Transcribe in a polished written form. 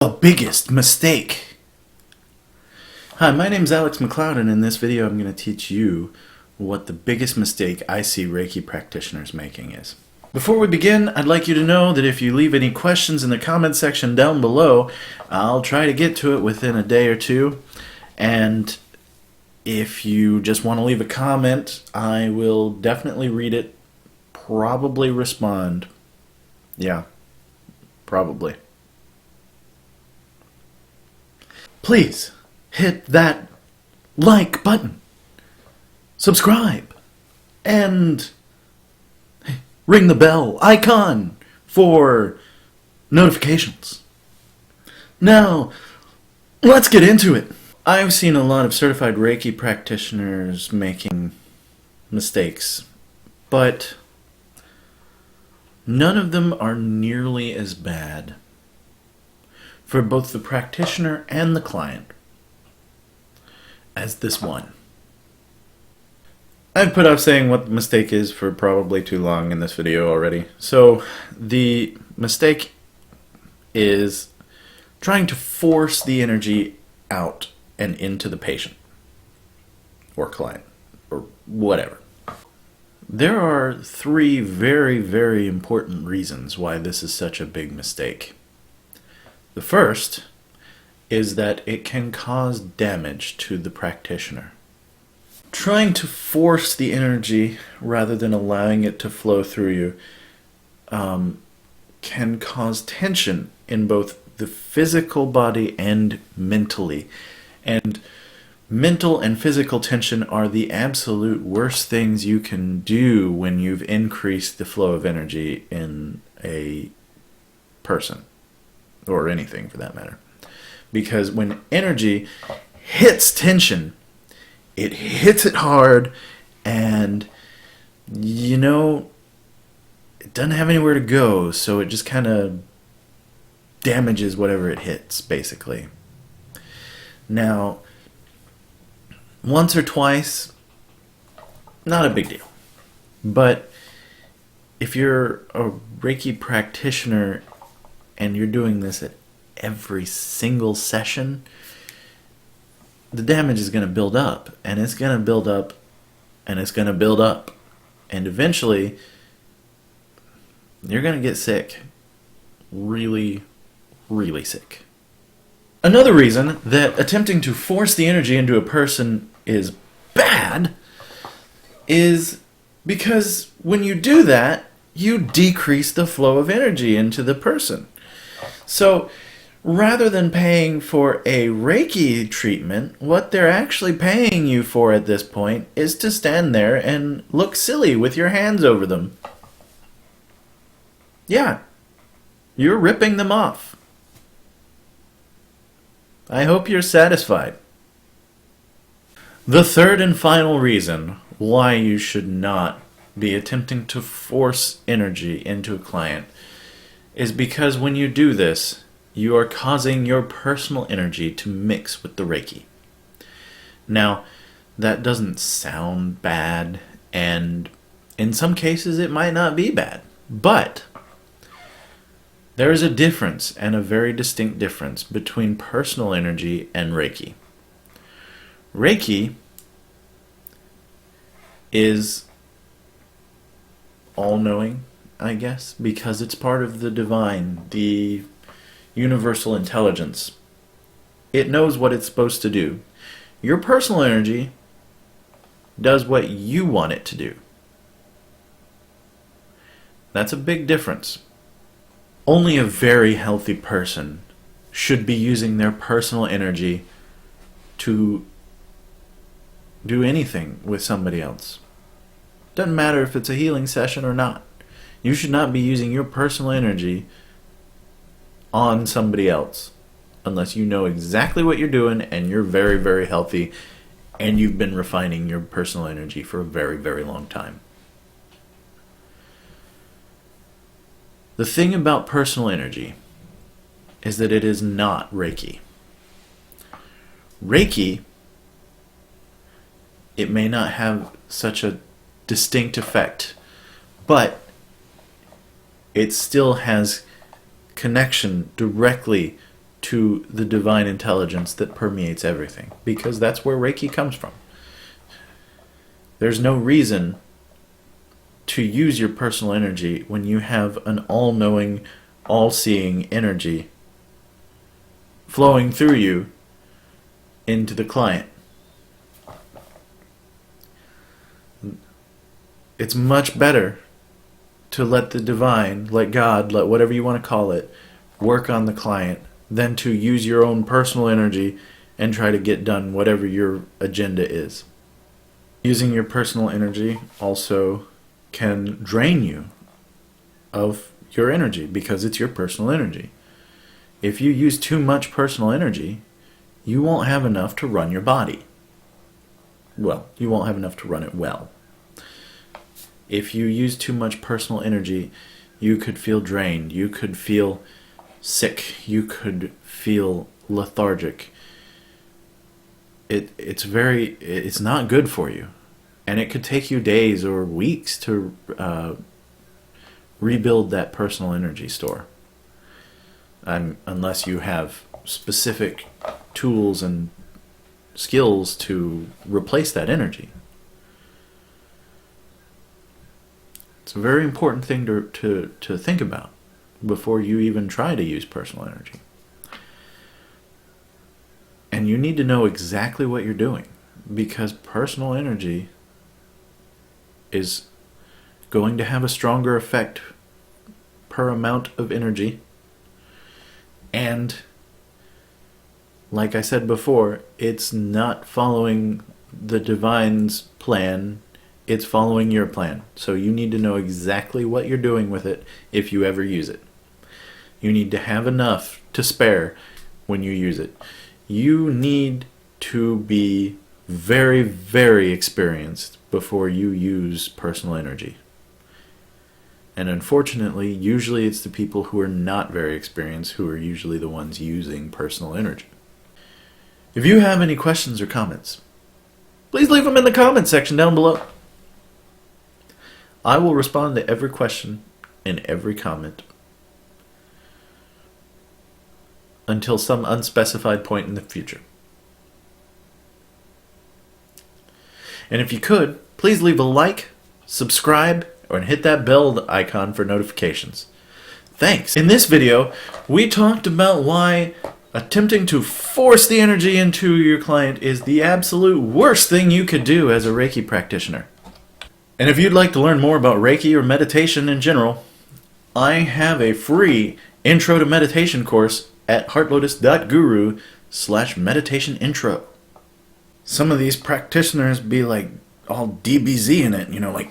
The biggest mistake. Hi, my name's Alex McLeod, and in this video I'm going to teach you what the biggest mistake I see Reiki practitioners making is. Before we begin, I'd like you to know that if you leave any questions in the comment section down below, I'll try to get to it within a day or two. And if you just want to leave a comment, I will definitely read it, probably respond. Yeah, probably. Please hit that like button, subscribe, and ring the bell icon for notifications. Now, let's get into it. I've seen a lot of certified Reiki practitioners making mistakes, but none of them are nearly as bad for both the practitioner and the client as this one. I've put off saying what the mistake is for probably too long in this video already. So the mistake is trying to force the energy out and into the patient or client or whatever. There are three very, very important reasons why this is such a big mistake. The first is that it can cause damage to the practitioner. Trying to force the energy rather than allowing it to flow through you can cause tension in both the physical body and mentally. And mental and physical tension are the absolute worst things you can do when you've increased the flow of energy in a person. Or anything for that matter. Because when energy hits tension, it hits it hard, and it doesn't have anywhere to go, so it just kind of damages whatever it hits, basically. Now, once or twice, not a big deal. But if you're a Reiki practitioner and you're doing this at every single session, the damage is going to build up, and it's going to build up, and it's going to build up, and eventually you're going to get sick. Really, really sick. Another reason that attempting to force the energy into a person is bad is because when you do that, you decrease the flow of energy into the person. So, rather than paying for a Reiki treatment, what they're actually paying you for at this point is to stand there and look silly with your hands over them. Yeah, you're ripping them off. I hope you're satisfied. The third and final reason why you should not be attempting to force energy into a client is because when you do this, you are causing your personal energy to mix with the Reiki. Now, that doesn't sound bad, and in some cases it might not be bad, but there is a difference, and a very distinct difference, between personal energy and Reiki. Reiki is all-knowing, I guess, because it's part of the divine, the universal intelligence. It knows what it's supposed to do. Your personal energy does what you want it to do. That's a big difference. Only a very healthy person should be using their personal energy to do anything with somebody else. Doesn't matter if it's a healing session or not. You should not be using your personal energy on somebody else unless you know exactly what you're doing and you're very, very healthy and you've been refining your personal energy for a very, very long time. The thing about personal energy is that it is not Reiki. Reiki, it may not have such a distinct effect, but it still has connection directly to the divine intelligence that permeates everything, because that's where Reiki comes from. There's no reason to use your personal energy when you have an all-knowing, all-seeing energy flowing through you into the client. It's much better to let the divine, let God, let whatever you want to call it, work on the client than to use your own personal energy and try to get done whatever your agenda is. Using your personal energy also can drain you of your energy because it's your personal energy. If you use too much personal energy, you won't have enough to run your body. Well, you won't have enough to run it well. If you use too much personal energy, you could feel drained, you could feel sick, you could feel lethargic. It's not good for you. And it could take you days or weeks to rebuild that personal energy store. Unless you have specific tools and skills to replace that energy. It's a very important thing to think about before you even try to use personal energy. And you need to know exactly what you're doing, because personal energy is going to have a stronger effect per amount of energy. And like I said before, it's not following the divine's plan, it's following your plan. So you need to know exactly what you're doing with it if you ever use it. You need to have enough to spare when you use it. You need to be very, very experienced before you use personal energy. And unfortunately, usually it's the people who are not very experienced who are usually the ones using personal energy. If you have any questions or comments, please leave them in the comments section down below. I will respond to every question and every comment until some unspecified point in the future. And if you could, please leave a like, subscribe, and hit that bell icon for notifications. Thanks! In this video, we talked about why attempting to force the energy into your client is the absolute worst thing you could do as a Reiki practitioner. And if you'd like to learn more about Reiki or meditation in general, I have a free Intro to Meditation course at heartlotus.guru/meditation intro. Some of these practitioners be like all DBZ in it, like